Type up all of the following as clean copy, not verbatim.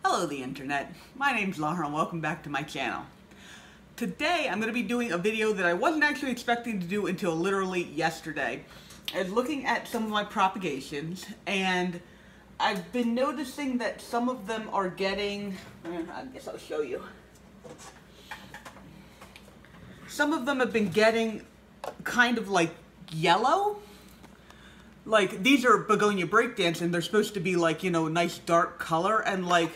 Hello the internet, my name's Laura and welcome back to my channel. Today I'm going to be doing a video that I wasn't actually expecting to do until literally yesterday. I was looking at some of my propagations and I've been noticing that some of them are getting, I guess I'll show you. Some of them have been getting kind of like yellow. Like, these are begonia breakdance and they're supposed to be like, you know, a nice dark color, and like,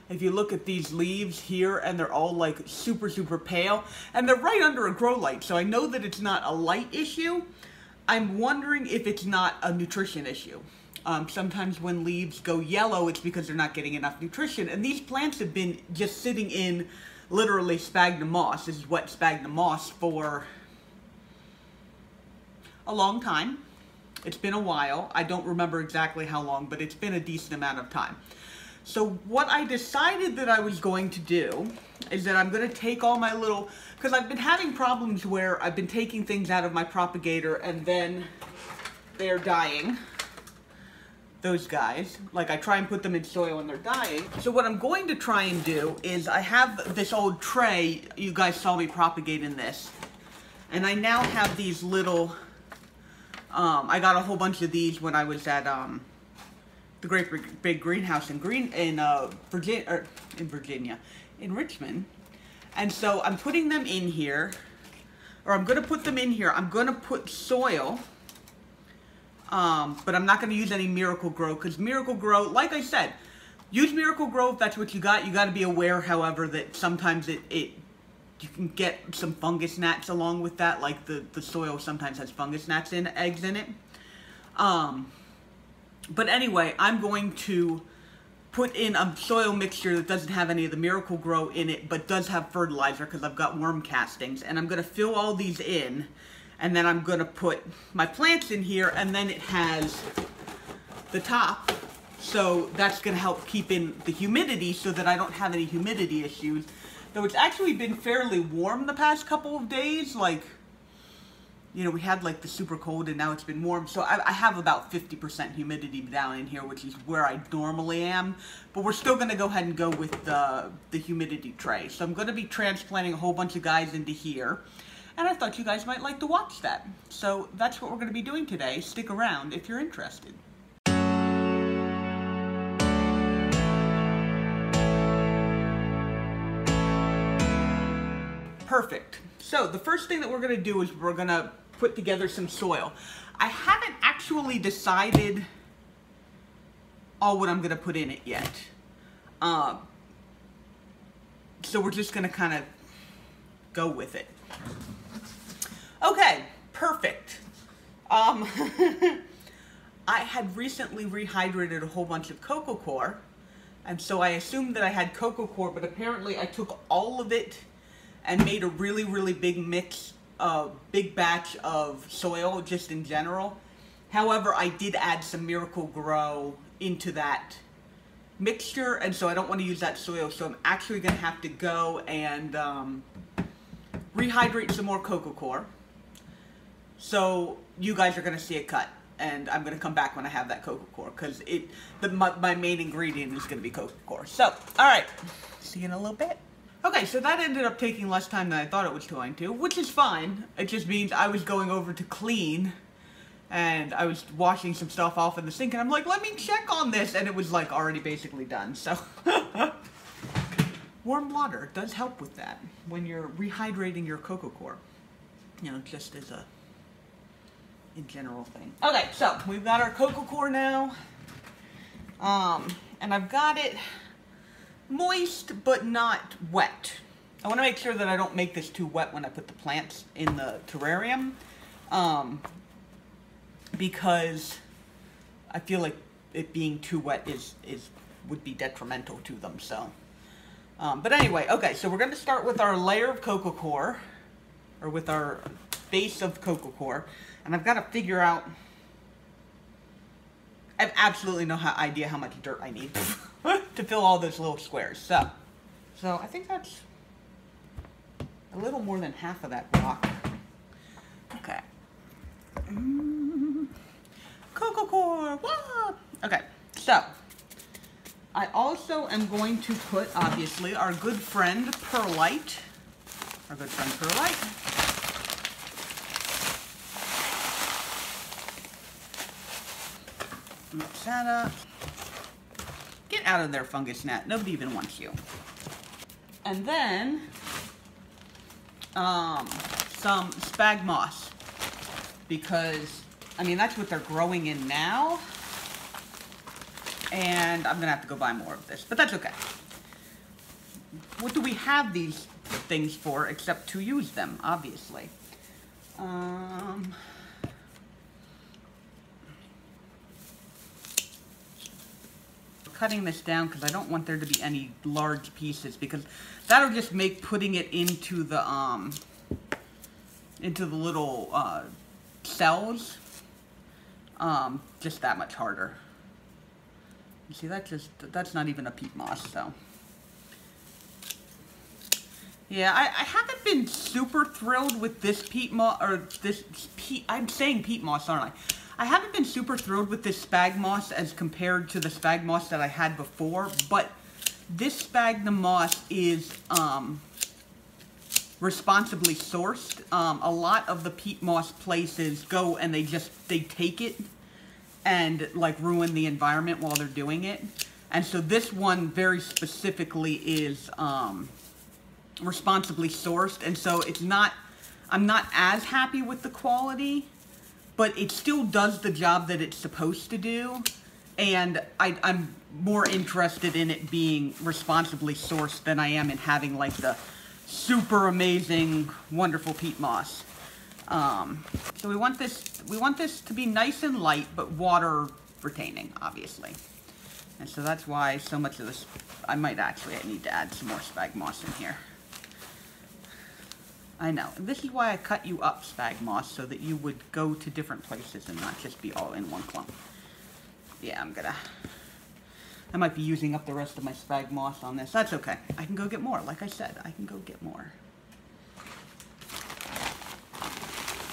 if you look at these leaves here and they're all like super pale and they're right under a grow light, so I know that it's not a light issue. I'm wondering if it's not a nutrition issue. Sometimes when leaves go yellow, it's because they're not getting enough nutrition, and these plants have been just sitting in literally sphagnum moss. This is wet sphagnum moss for a long time. It's been a while. I don't remember exactly how long, but it's been a decent amount of time. So what I decided that I was going to do is that I'm going to take all my little, because I've been having problems where I've been taking things out of my propagator and then they're dying. Those guys, like I try and put them in soil and they're dying. So what I'm going to try and do is I have this old tray, you guys saw me propagate in this, and I now have these little, I got a whole bunch of these when I was at the Great Big Greenhouse in Richmond. And so I'm putting them in here, or I'm going to put them in here. I'm going to put soil, but I'm not going to use any Miracle-Gro, because Miracle-Gro, like I said, use Miracle-Gro if that's what you got. You got to be aware, however, that sometimes you can get some fungus gnats along with that, like the soil sometimes has fungus gnats eggs in it. But anyway, I'm going to put in a soil mixture that doesn't have any of the Miracle-Gro in it, but does have fertilizer because I've got worm castings. And I'm going to fill all these in, and then I'm going to put my plants in here, and then it has the top. So that's going to help keep in the humidity so that I don't have any humidity issues. Though it's actually been fairly warm the past couple of days, like, you know, we had like the super cold and now it's been warm. So I have about 50% humidity down in here, which is where I normally am. But we're still going to go ahead and go with the humidity tray. So I'm going to be transplanting a whole bunch of guys into here. And I thought you guys might like to watch that. So that's what we're going to be doing today. Stick around if you're interested. Perfect. So the first thing that we're going to do is we're going to put together some soil. I haven't actually decided all what I'm going to put in it yet. So we're just going to kind of go with it. Okay, perfect. I had recently rehydrated a whole bunch of coco coir, and so I assumed that I had coco coir, but apparently I took all of it and made a really big mix, big batch of soil just in general. However, I did add some Miracle-Gro into that mixture, and so I don't want to use that soil, so I'm actually going to have to go and rehydrate some more coco coir. So you guys are going to see a cut, and I'm going to come back when I have that coco coir, because my main ingredient is going to be coco coir. So, alright, see you in a little bit. Okay, so that ended up taking less time than I thought it was going to, which is fine. It just means I was going over to clean, and I was washing some stuff off in the sink, and I'm like, let me check on this, and it was like already basically done, so. Warm water does help with that when you're rehydrating your coco coir. You know, just as a in general thing. Okay, so we've got our coco coir now, and I've got it moist but not wet. I want to make sure that I don't make this too wet when I put the plants in the terrarium, because I feel like it being too wet would be detrimental to them. So, but anyway, okay. So we're going to start with our layer of coco coir, or with our base of coco coir, and I've got to figure out. I have absolutely no idea how much dirt I need to fill all those little squares. So I think that's a little more than half of that block. Okay. Coco coir. Wah! Okay. So I also am going to put, obviously, our good friend perlite. Mix that up. Get out of there, fungus gnat. Nobody even wants you. And then, some spag moss. Because, I mean, that's what they're growing in now. And I'm gonna have to go buy more of this, but that's okay. What do we have these things for except to use them, obviously? Cutting this down because I don't want there to be any large pieces, because that'll just make putting it into the little cells just that much harder. You see, that's not even a peat moss, so. Yeah, I haven't been super thrilled with this peat moss, or this peat, I'm saying peat moss, aren't I? I haven't been super thrilled with this spag moss as compared to the spag moss that I had before, but this sphagnum moss is responsibly sourced. A lot of the peat moss places go and they take it and like ruin the environment while they're doing it. And so this one very specifically is responsibly sourced, and so I'm not as happy with the quality, but it still does the job that it's supposed to do, and I'm more interested in it being responsibly sourced than I am in having like the super amazing, wonderful peat moss. So we want this to be nice and light, but water retaining, obviously. And so that's why so much of this, I need to add some more spag moss in here. I know. This is why I cut you up, spag moss, so that you would go to different places and not just be all in one clump. Yeah, I might be using up the rest of my spag moss on this. That's okay. I can go get more. Like I said, I can go get more.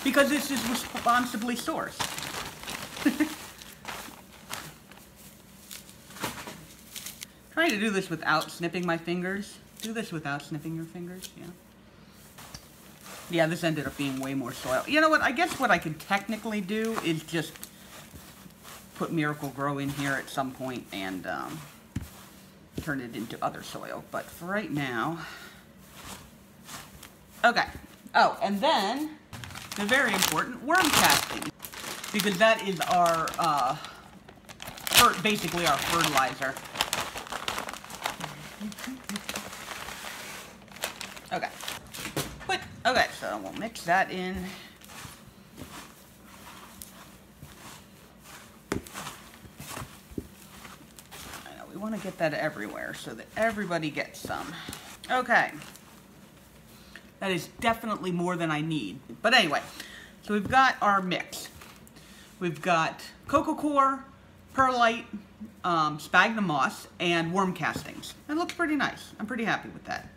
Because this is responsibly sourced. Trying to do this without snipping my fingers. Do this without snipping your fingers, yeah. Yeah, this ended up being way more soil. You know what, I guess what I could technically do is just put Miracle Grow in here at some point and turn it into other soil. But for right now, okay. Oh, and then the very important worm casting, because that is our, basically our fertilizer. Okay. Okay, so we'll mix that in. I know, we want to get that everywhere so that everybody gets some. Okay. That is definitely more than I need. But anyway, so we've got our mix. We've got cocoa core, perlite, sphagnum moss, and worm castings. It looks pretty nice. I'm pretty happy with that.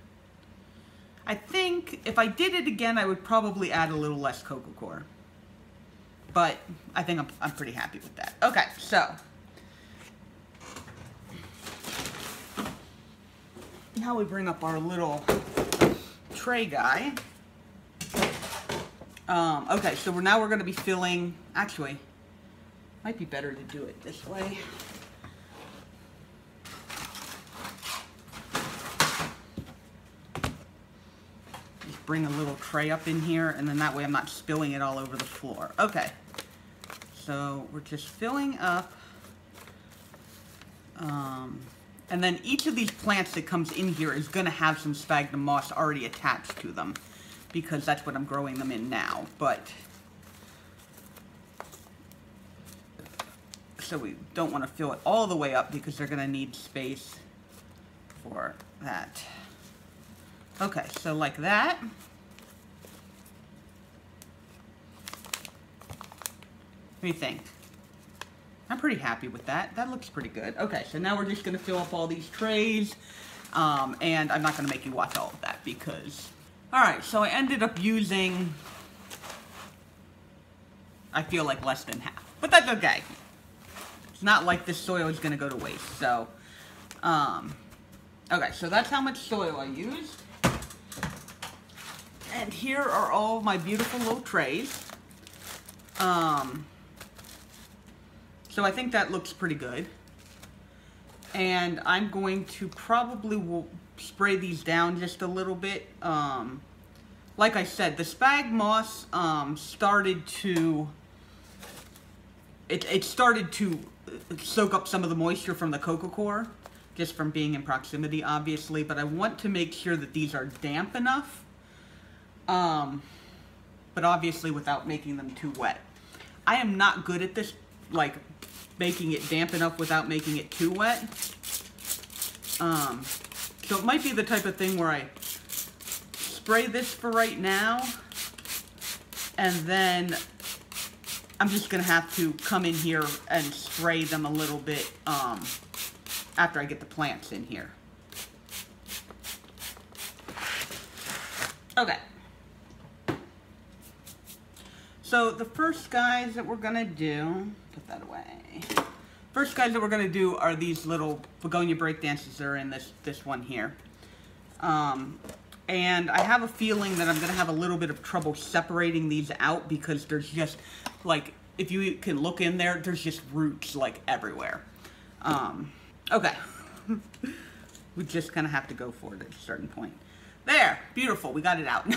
I think if I did it again, I would probably add a little less cocoa core. But I think I'm pretty happy with that. Okay, so now we bring up our little tray guy. Okay, so now we're going to be filling, actually, might be better to do it this way. Just bring a little tray up in here, and then that way I'm not spilling it all over the floor. Okay, so we're just filling up, and then each of these plants that comes in here is going to have some sphagnum moss already attached to them, because that's what I'm growing them in now. But so we don't want to fill it all the way up because they're going to need space for that. Okay, so like that. What do you think? I'm pretty happy with that. That looks pretty good. Okay, so now we're just going to fill up all these trays, and I'm not going to make you watch all of that because... Alright, so I ended up using, I feel like less than half, but that's okay. It's not like this soil is going to go to waste, so Okay, so that's how much soil I used. And here are all my beautiful little trays. So I think that looks pretty good. And I'm going to probably spray these down just a little bit. Like I said, the spag moss started to soak up some of the moisture from the coco coir, just from being in proximity, obviously. But I want to make sure that these are damp enough, but obviously without making them too wet. I am not good at this, like making it damp enough without making it too wet. So it might be the type of thing where I spray this for right now, and then I'm just gonna have to come in here and spray them a little bit after I get the plants in here. Okay. So the first guys that we're gonna do, put that away. First guys that we're gonna do are these little begonia breakdances that are in this one here. And I have a feeling that I'm gonna have a little bit of trouble separating these out because there's just, like, if you can look in there, there's just roots like everywhere. Okay. We just kind of have to go for it at a certain point. There, beautiful, we got it out.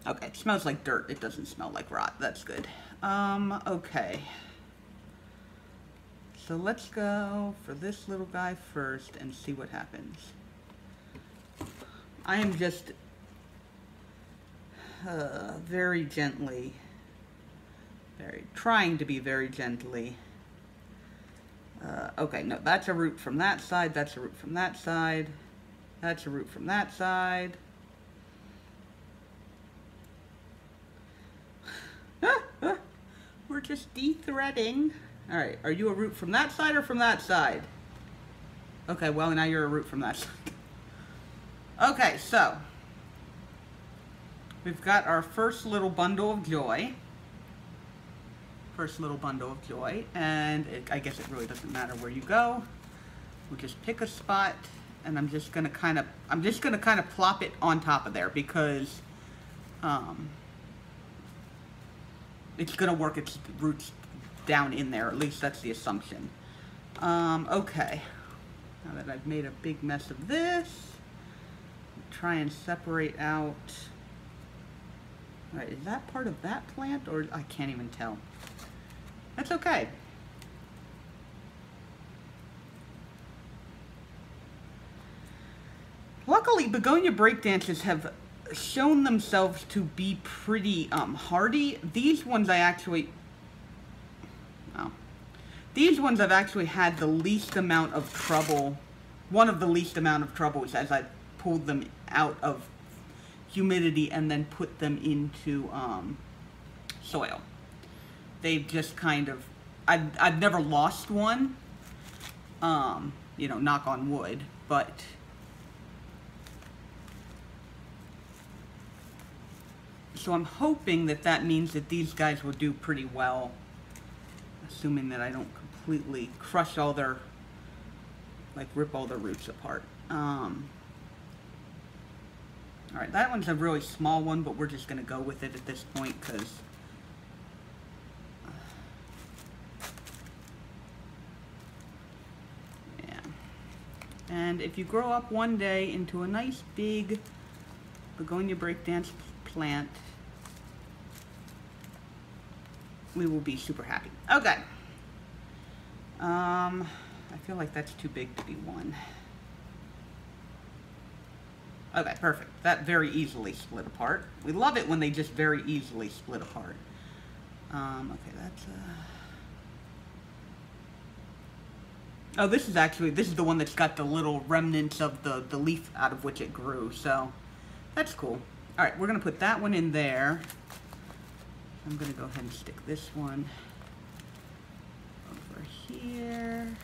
Okay, it smells like dirt. It doesn't smell like rot. That's good. Okay. So let's go for this little guy first and see what happens. I am just very gently, trying to be very gently. Okay, no, that's a root from that side, that's a root from that side, that's a root from that side. We're just de-threading. All right, are you a root from that side or from that side? Okay, well, now you're a root from that side. Okay, so we've got our first little bundle of joy. First little bundle of joy, and I guess it really doesn't matter where you go. We'll just pick a spot, and I'm just gonna kind of plop it on top of there because it's gonna work its roots down in there. At least that's the assumption. Okay. Now that I've made a big mess of this, try and separate out. All right, is that part of that plant, or I can't even tell. That's okay. Luckily, begonia breakdances have shown themselves to be pretty hardy. These ones I actually, these ones I've actually had the least amount of trouble, one of the least amount of troubles as I pulled them out of humidity and then put them into soil. They've just kind of, I've never lost one, you know, knock on wood, but so I'm hoping that that means that these guys will do pretty well, assuming that I don't completely crush all their, like rip all their roots apart. All right, that one's a really small one, but we're just gonna go with it at this point because yeah. And if you grow up one day into a nice big begonia breakdance plant, we will be super happy. Okay. I feel like that's too big to be one. Okay, perfect. That very easily split apart. We love it when they just very easily split apart. Okay, that's oh, this is the one that's got the little remnants of the leaf out of which it grew, so that's cool. All right, we're gonna put that one in there. I'm gonna go ahead and stick this one over here.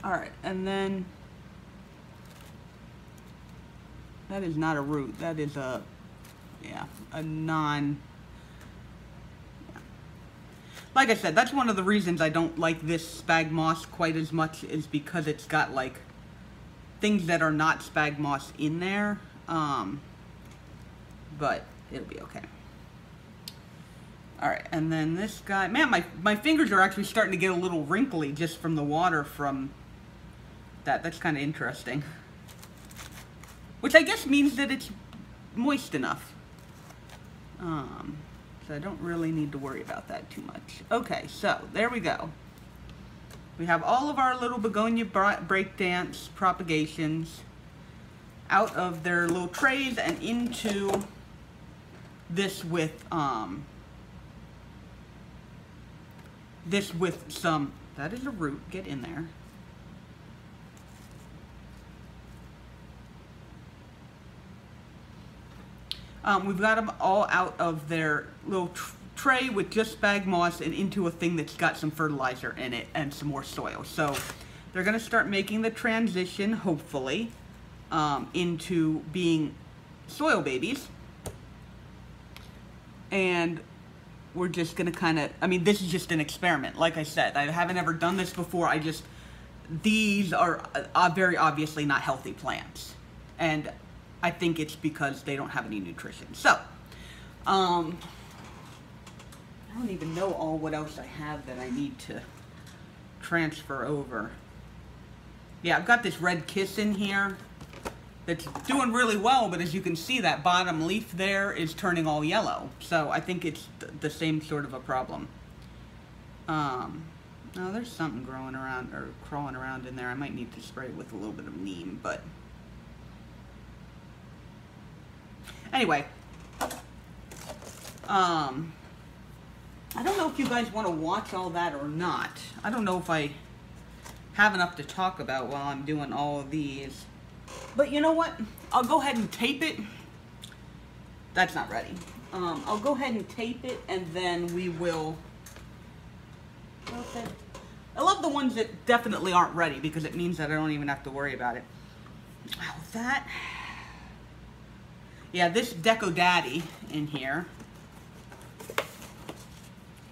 All right, and then That is not a root. That is a, yeah, a non... Yeah. Like I said, that's one of the reasons I don't like this spag moss quite as much, is because it's got like things that are not spag moss in there. But it'll be okay. All right, and then this guy, man, my fingers are actually starting to get a little wrinkly just from the water from that. That's kind of interesting. Which I guess means that it's moist enough. So I don't really need to worry about that too much. Okay, so there we go. We have all of our little begonia breakdance propagations out of their little trays and into this with some, that is a root, get in there. We've got them all out of their little tray with just spag moss and into a thing that's got some fertilizer in it and some more soil. So they're going to start making the transition, hopefully, into being soil babies. And we're just going to kind of, I mean, this is just an experiment. Like I said, I haven't ever done this before. These are very obviously not healthy plants. And I think it's because they don't have any nutrition. So, I don't even know what else I have that I need to transfer over. Yeah, I've got this red kiss in here that's doing really well, but as you can see, that bottom leaf there is turning all yellow. So I think it's the same sort of a problem. No, there's something growing around or crawling around in there. I might need to spray it with a little bit of neem, but anyway, I don't know if you guys want to watch all that or not. I don't know if I have enough to talk about while I'm doing all of these. But you know what? I'll go ahead and tape it. That's not ready. I'll go ahead and tape it, and then we will... Okay. I love the ones that definitely aren't ready, because it means that I don't even have to worry about it. Oh, that... Yeah, this Deco Daddy in here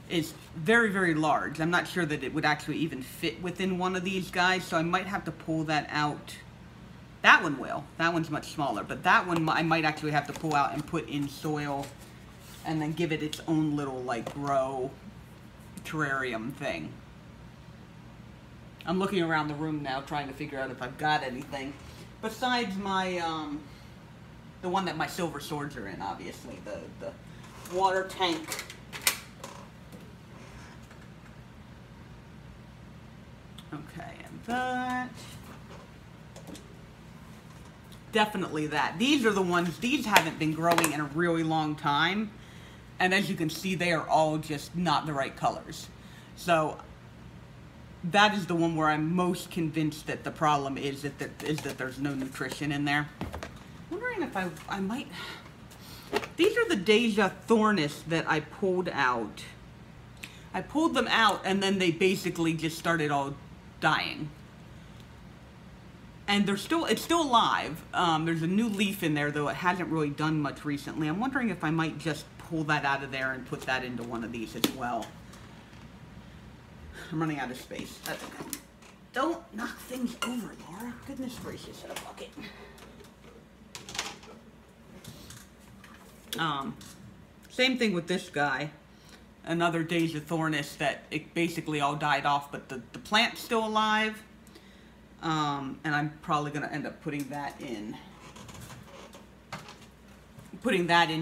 is very, very large. I'm not sure that it would actually even fit within one of these guys, so I might have to pull that out. That one will. That one's much smaller, but that one I might actually have to pull out and put in soil and then give it its own little, like, grow terrarium thing. I'm looking around the room now trying to figure out if I've got anything besides my, the one that my silver swords are in, obviously, the water tank. Okay, and that. Definitely that. These are the ones, these haven't been growing in a really long time. And as you can see, they are all just not the right colors. So that is the one where I'm most convinced that the problem is that there's no nutrition in there. I'm wondering if I might... These are the Deja Thornis that I pulled out. I pulled them out and then they basically just started all dying. And it's still alive. There's a new leaf in there, though it hasn't really done much recently. I'm wondering if I might just pull that out of there and put that into one of these as well. I'm running out of space. That's okay. Don't knock things over, Laura. Goodness gracious, in a bucket. Same thing with this guy. Another Deja Thornis that it basically all died off, but the plant's still alive. And I'm probably going to end up putting that in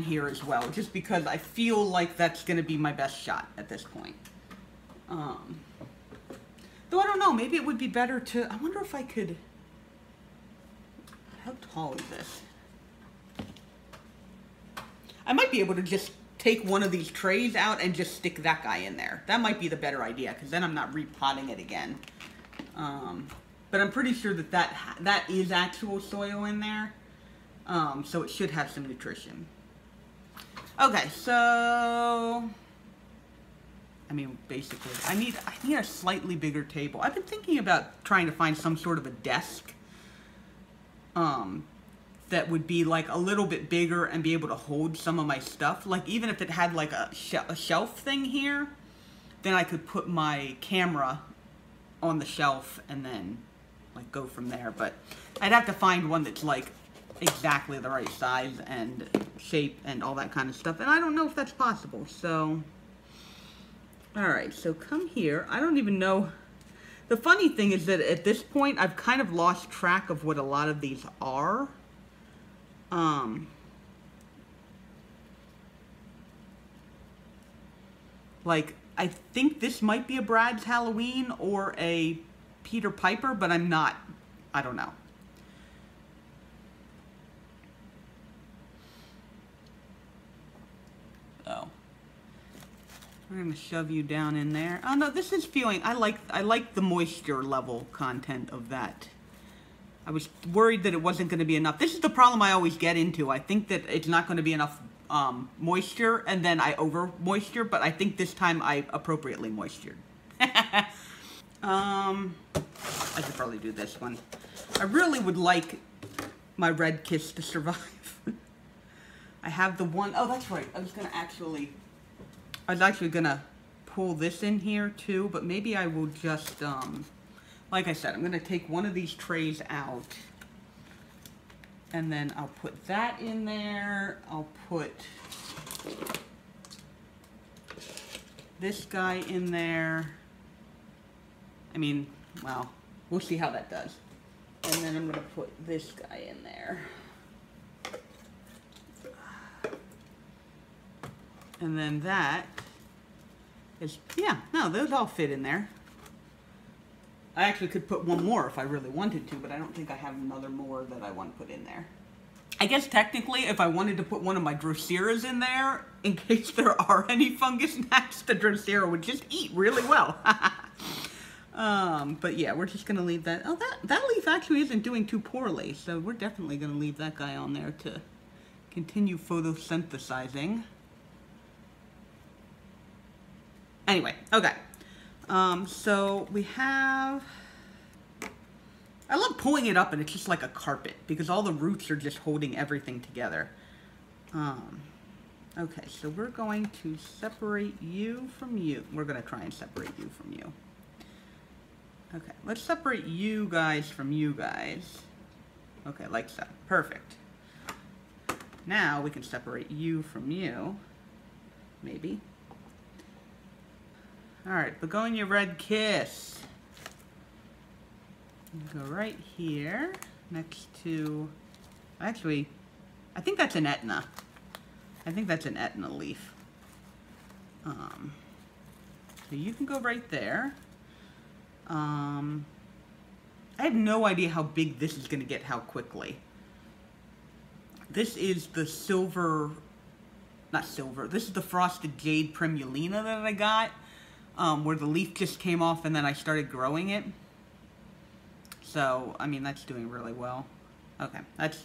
here as well, just because I feel like that's going to be my best shot at this point. Though I don't know, maybe it would be better to, I wonder if I could, how tall is this? I might be able to just take one of these trays out and just stick that guy in there. That might be the better idea, because then I'm not repotting it again. But I'm pretty sure that is actual soil in there. So it should have some nutrition. Okay, so... I mean, basically, I need a slightly bigger table. I've been thinking about trying to find some sort of a desk that would be like a little bit bigger and be able to hold some of my stuff. Like even if it had like a shelf thing here, then I could put my camera on the shelf and then like go from there. But I'd have to find one that's like exactly the right size and shape and all that kind of stuff. And I don't know if that's possible. So, all right, so come here. I don't even know. The funny thing is that at this point, I've kind of lost track of what a lot of these are. Like, I think this might be a Brad's Halloween or a Peter Piper, but I'm not, I don't know. Oh. We're gonna shove you down in there. Oh no, this is feeling, I like the moisture level content of that. I was worried that it wasn't gonna be enough. This is the problem I always get into. I think that it's not gonna be enough moisture, and then I over moisture, but I think this time I appropriately moistured. I could probably do this one. I really would like my red kiss to survive. I have the one, oh that's right, I was actually gonna pull this in here too, but maybe I will just, like I said, I'm gonna take one of these trays out, and then I'll put that in there. I'll put this guy in there. I mean, well, we'll see how that does. And then I'm gonna put this guy in there. And then that is, yeah, no, those all fit in there. I actually could put one more if I really wanted to, but I don't think I have another more that I want to put in there. I guess technically, if I wanted to put one of my Droceras in there, in case there are any fungus gnats, the Drocera would just eat really well. But yeah, we're just gonna leave that. Oh, that leaf actually isn't doing too poorly, so we're definitely gonna leave that guy on there to continue photosynthesizing. Anyway, okay. So we have, I love pulling it up and it's just like a carpet because all the roots are just holding everything together. Okay, so we're going to separate you from you. We're going to try and separate you from you. Okay, let's separate you guys from you guys. Okay, like so. Perfect. Now we can separate you from you. Maybe. Alright, Begonia Red Kiss. Go right here, next to, actually, I think that's an Etna. I think that's an Etna leaf. So you can go right there. I have no idea how big this is going to get, how quickly. This is the silver, not silver, this is the Frosted Jade Primulina that I got. Where the leaf just came off and then I started growing it. So, I mean, that's doing really well. Okay, that's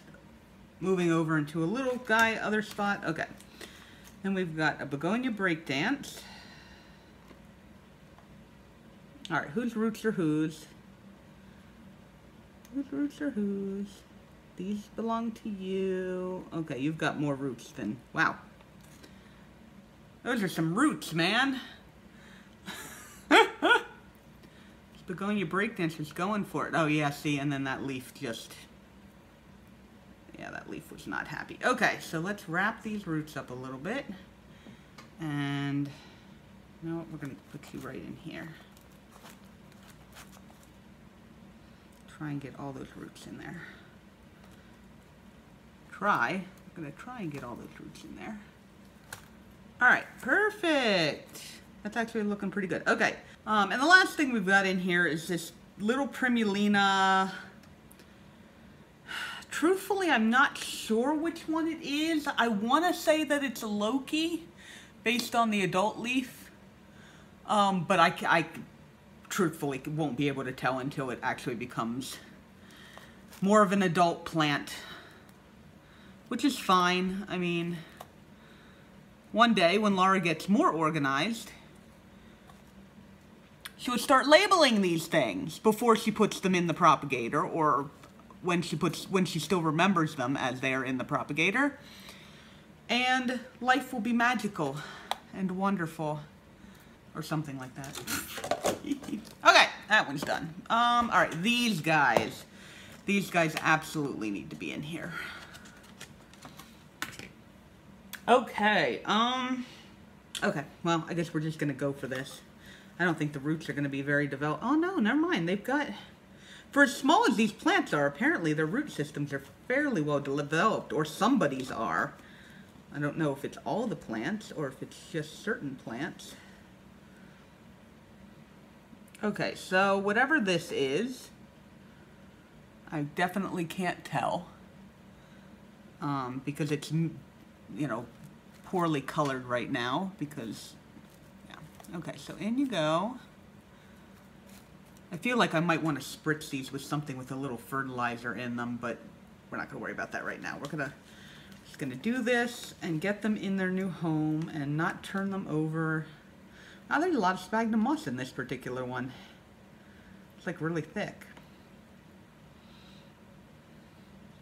moving over into a little guy, other spot. Okay. Then we've got a Begonia Breakdance. Alright, whose roots are whose? Whose roots are whose? These belong to you. Okay, you've got more roots than, wow. Those are some roots, man. Begonia Breakdance was going for it. Oh yeah, see, and then that leaf just, yeah, that leaf was not happy. Okay, so let's wrap these roots up a little bit. And, you know what, we're going to put you right in here. Try and get all those roots in there. I'm going to try and get all those roots in there. Alright, perfect. That's actually looking pretty good. Okay, and the last thing we've got in here is this little Primulina. Truthfully, I'm not sure which one it is. I want to say that it's a Loki, based on the adult leaf. But I truthfully won't be able to tell until it actually becomes more of an adult plant. Which is fine. I mean, one day when Laura gets more organized, she would start labeling these things before she puts them in the propagator or when she still remembers them as they are in the propagator. And life will be magical and wonderful, or something like that. Okay, that one's done. All right, these guys absolutely need to be in here. Okay, okay, well, I guess we're just gonna go for this. I don't think the roots are gonna be very developed. Oh no, never mind, they've got, for as small as these plants are, apparently their root systems are fairly well developed, or somebody's are. I don't know if it's all the plants, or if it's just certain plants. Okay, so whatever this is, I definitely can't tell, because it's, you know, poorly colored right now, because, yeah. Okay, so in you go. I feel like I might want to spritz these with something with a little fertilizer in them, but we're not going to worry about that right now. We're just going to do this and get them in their new home and not turn them over. Now, there's a lot of sphagnum moss in this particular one. It's like really thick.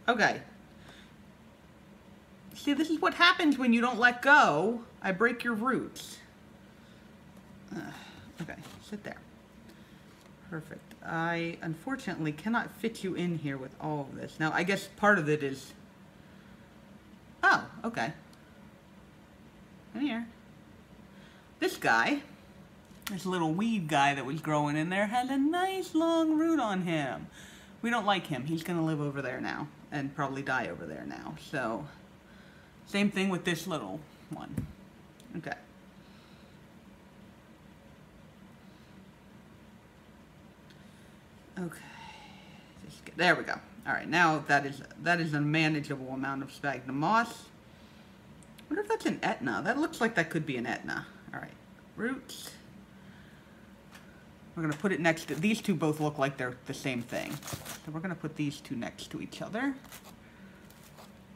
Okay. See, this is what happens when you don't let go. I break your roots. Okay, sit there. Perfect. I unfortunately cannot fit you in here with all of this. Now, I guess part of it is... Oh, okay. In here. This guy, this little weed guy that was growing in there, has a nice long root on him. We don't like him. He's going to live over there now and probably die over there now. So, same thing with this little one. Okay. Okay. There we go. All right, now that is a manageable amount of sphagnum moss. I wonder if that's an Etna. That looks like that could be an Etna. All right, roots. We're going to put it next to, these two both look like they're the same thing. So we're going to put these two next to each other.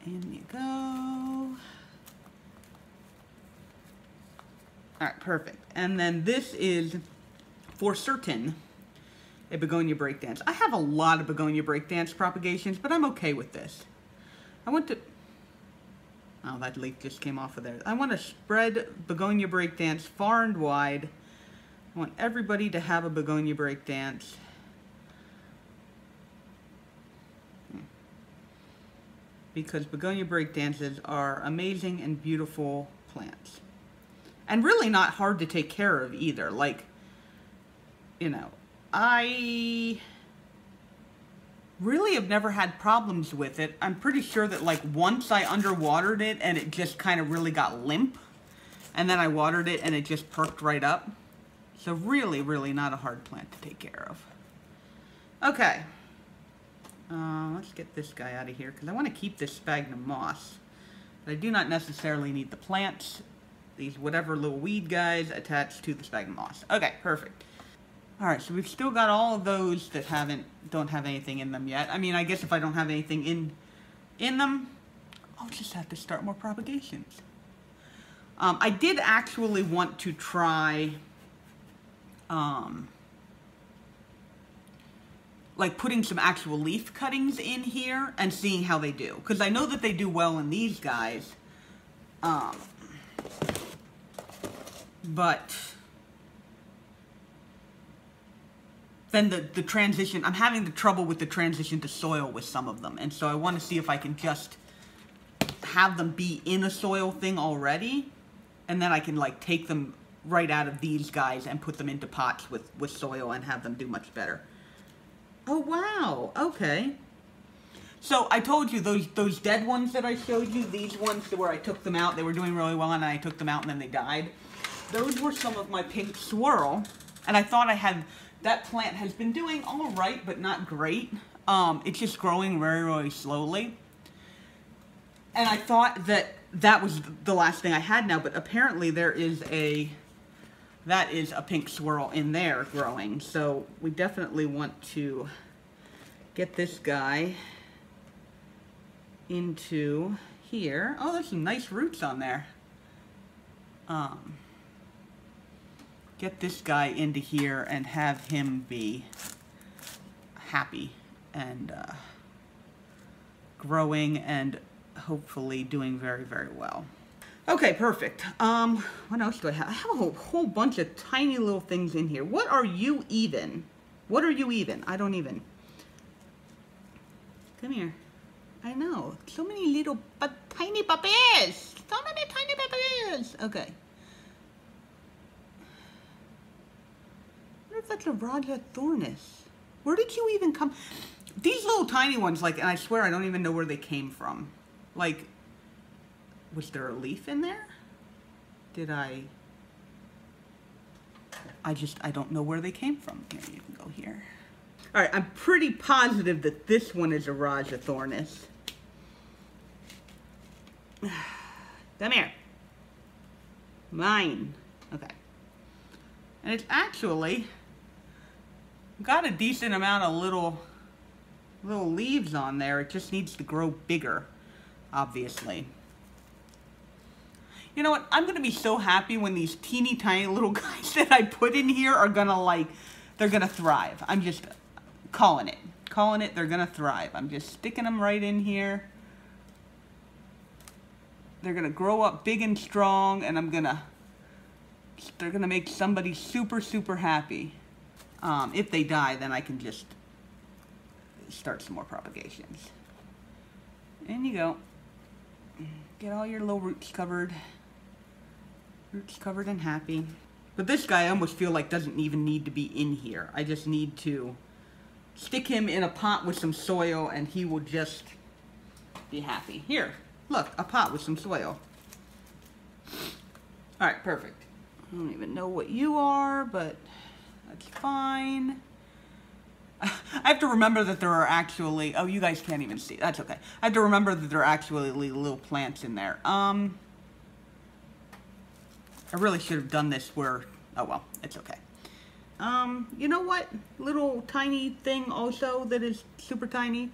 In you go. All right, perfect. And then this is, for certain, a begonia breakdance. I have a lot of begonia breakdance propagations, but I'm okay with this. I want to... Oh, that leaf just came off of there. I want to spread begonia breakdance far and wide. I want everybody to have a begonia breakdance. Because begonia breakdances are amazing and beautiful plants. And really not hard to take care of either. Like, you know, I really have never had problems with it. I'm pretty sure that like once I underwatered it and it just kind of really got limp. And then I watered it and it just perked right up. So really, really not a hard plant to take care of. Okay. Let's get this guy out of here because I want to keep this sphagnum moss. But I do not necessarily need the plants. These whatever little weed guys attached to the sphagnum moss. Okay, perfect. All right, so we've still got all of those that don't have anything in them yet. I mean, I guess if I don't have anything in them, I'll just have to start more propagations. I did actually want to try, like putting some actual leaf cuttings in here and seeing how they do. Because I know that they do well in these guys. But then the transition, I'm having the trouble with the transition to soil with some of them. And so I want to see if I can just have them be in a soil thing already. And then I can like take them right out of these guys and put them into pots with soil and have them do much better. Oh, wow. Okay. So I told you those dead ones that I showed you, these ones where I took them out, they were doing really well and I took them out and then they died. Those were some of my pink swirl. And I thought I had, that plant has been doing all right, but not great. It's just growing very, very slowly. And I thought that was the last thing I had now, but apparently that is a pink swirl in there growing. So we definitely want to get this guy into here. Oh, there's some nice roots on there. Get this guy into here and have him be happy and growing and hopefully doing very, very well. Okay, perfect. What else do I have? I have a whole bunch of tiny little things in here. What are you even? What are you even? I don't even. Come here. I know. So many little tiny puppies. So many tiny puppies. Okay. I wonder if that's a Raja Thornus. Where did you even come? These little tiny ones, like, and I swear I don't even know where they came from. Like, was there a leaf in there? Did I don't know where they came from. Here, you can go here. All right, I'm pretty positive that this one is a Raja Thornus. Come here. Mine. Okay. And it's actually got a decent amount of little leaves on there. It just needs to grow bigger, obviously. You know what? I'm going to be so happy when these teeny tiny little guys that I put in here are going to they're going to thrive. I'm just calling it. Calling it, they're going to thrive. I'm just sticking them right in here. They're going to grow up big and strong, and they're going to make somebody super, super happy. If they die, then I can just start some more propagations. In you go. Get all your little roots covered. Roots covered and happy. But this guy I almost feel like doesn't even need to be in here. I just need to stick him in a pot with some soil and he will just be happy. Here, look, a pot with some soil. Alright, perfect. I don't even know what you are, but that's fine. I have to remember that there are actually, oh, you guys can't even see. That's okay. I have to remember that there are actually little plants in there. I really should have done this where, oh well, it's okay. You know what? Little tiny thing also that is super tiny.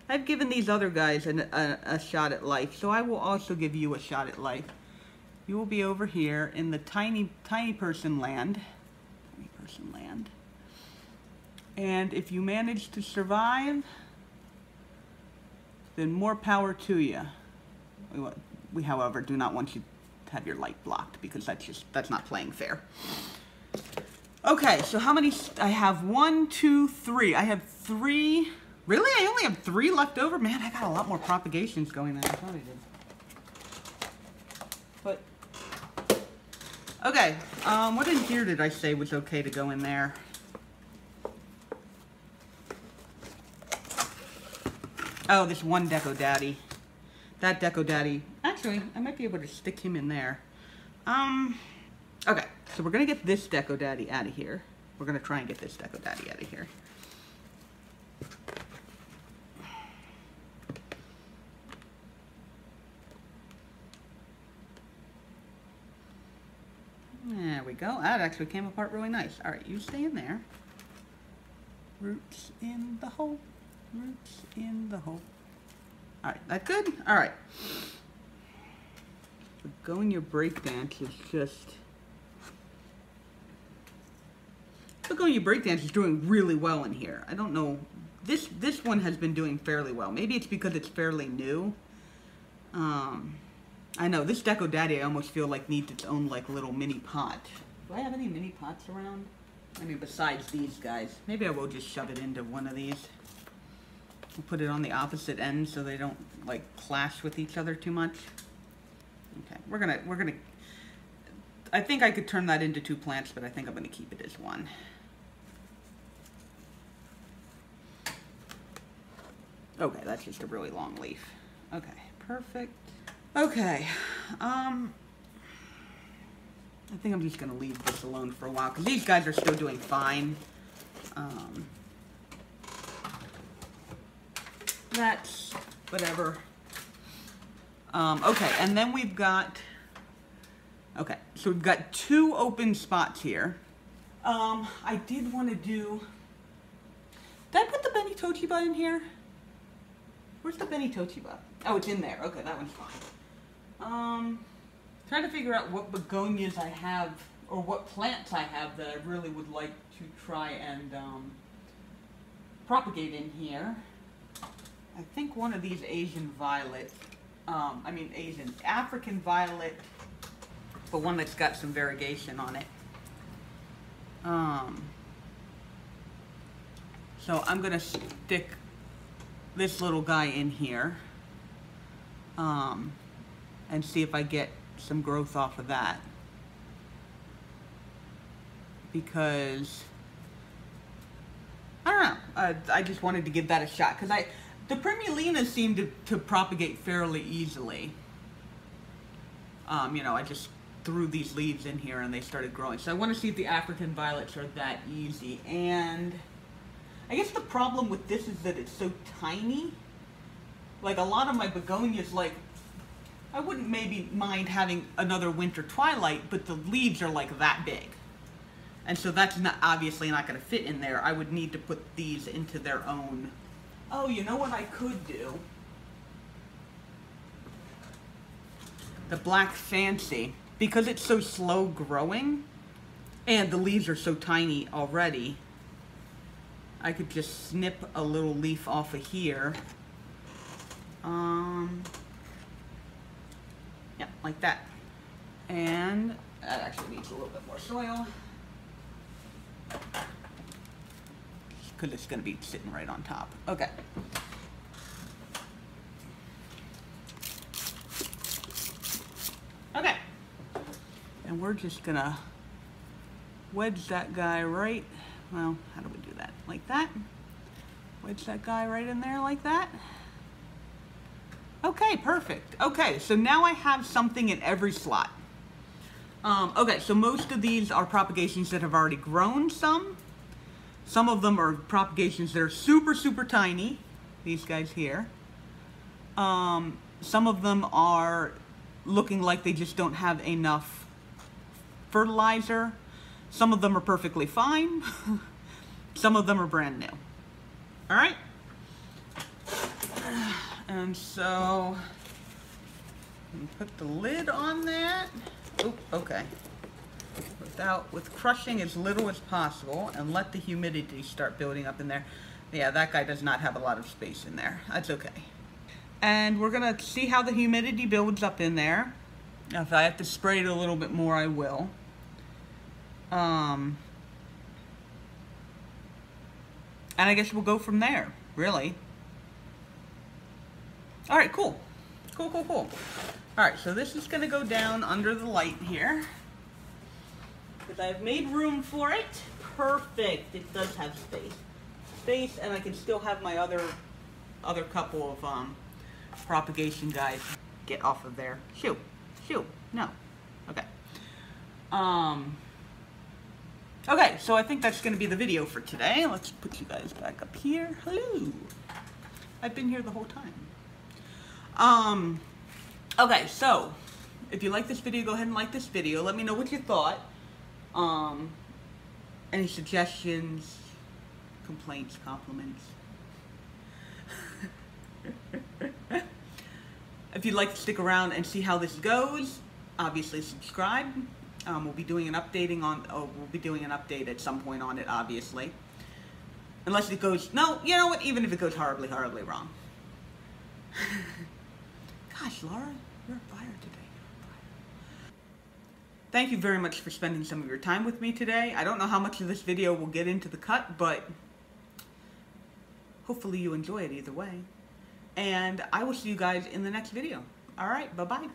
I've given these other guys a shot at life, so I will also give you a shot at life. You will be over here in the tiny person land. Tiny person land. And if you manage to survive, then more power to you. We, however, do not want you to have your light blocked because that's not playing fair. Okay, so how many? I have 1, 2, 3. I have 3. Really? I only have 3 left over? Man, I got a lot more propagations going than I thought I did. But, okay, what in here did I say was okay to go in there? Oh, this one Deco Daddy. That Deco Daddy. Actually, I might be able to stick him in there. Okay, so we're going to get this Deco Daddy out of here. We're going to try and get this Deco Daddy out of here. There we go. That actually came apart really nice. All right, you stay in there. Roots in the hole. Roots in the hole. All right, that good? All right. Begonia Breakdance is just... Begonia Breakdance is doing really well in here. I don't know. This one has been doing fairly well. Maybe it's because it's fairly new. I know, this Deco Daddy I almost feel like needs its own like little mini pot. Do I have any mini pots around? I mean, besides these guys. Maybe I will just shove it into one of these. We'll put it on the opposite end so they don't like clash with each other too much. Okay, we're gonna, I think I could turn that into 2 plants, but I think I'm gonna keep it as 1. Okay, that's just a really long leaf. Okay, perfect. Okay, I think I'm just gonna leave this alone for a while because these guys are still doing fine. That's whatever. Okay, and then we've got, okay, so we've got 2 open spots here. I did want to do, did I put the Benny Tochiba in here? Where's the Benny Tochiba? Oh, it's in there. Okay, that one's fine. Trying to figure out what begonias I have, or what plants I have that I really would like to try and propagate in here. I think one of these African violet, but one that's got some variegation on it. So I'm gonna stick this little guy in here, and see if I get some growth off of that. Because, I don't know, I just wanted to give that a shot, because the Primulinas seem to propagate fairly easily. You know, I just threw these leaves in here and they started growing. So I want to see if the African violets are that easy. And I guess the problem with this is that it's so tiny. Like a lot of my begonias, like, I wouldn't maybe mind having another winter twilight, but the leaves are like that big. And so that's not obviously not going to fit in there. I would need to put these into their own. Oh, you know what I could do? The Black Fancy. Because it's so slow growing, and the leaves are so tiny already, I could just snip a little leaf off of here. Yeah, like that. And that actually needs a little bit more soil, because it's going to be sitting right on top. Okay. Okay. And we're just going to wedge that guy right, well, how do we do that? Like that. Wedge that guy right in there like that. Okay, perfect. Okay, so now I have something in every slot. Okay, so most of these are propagations that have already grown some. Some of them are propagations that are super, super tiny. These guys here. Some of them are looking like they just don't have enough fertilizer. Some of them are perfectly fine. Some of them are brand new. All right? And so, put the lid on that. Oh, okay. With crushing as little as possible, and let the humidity start building up in there. Yeah, that guy does not have a lot of space in there. That's okay. And we're gonna see how the humidity builds up in there. Now, if I have to spray it a little bit more, I will. And I guess we'll go from there, really. All right, cool. Cool, cool, cool. All right, so this is gonna go down under the light here, because I've made room for it. Perfect, it does have space, and I can still have my other couple of propagation guys get off of there. Shoo, no, okay. Okay, so I think that's gonna be the video for today. Let's put you guys back up here. Hello, I've been here the whole time. Okay, so if you like this video, go ahead and like this video. Let me know what you thought. Any suggestions, complaints, compliments. If you'd like to stick around and see how this goes, obviously subscribe. We'll be doing an update at some point on it, obviously. Unless it goes, no, you know what, even if it goes horribly, horribly wrong. Gosh, Laura, you're a fire today. Thank you very much for spending some of your time with me today. I don't know how much of this video will get into the cut, but hopefully you enjoy it either way. And I will see you guys in the next video. All right, bye-bye.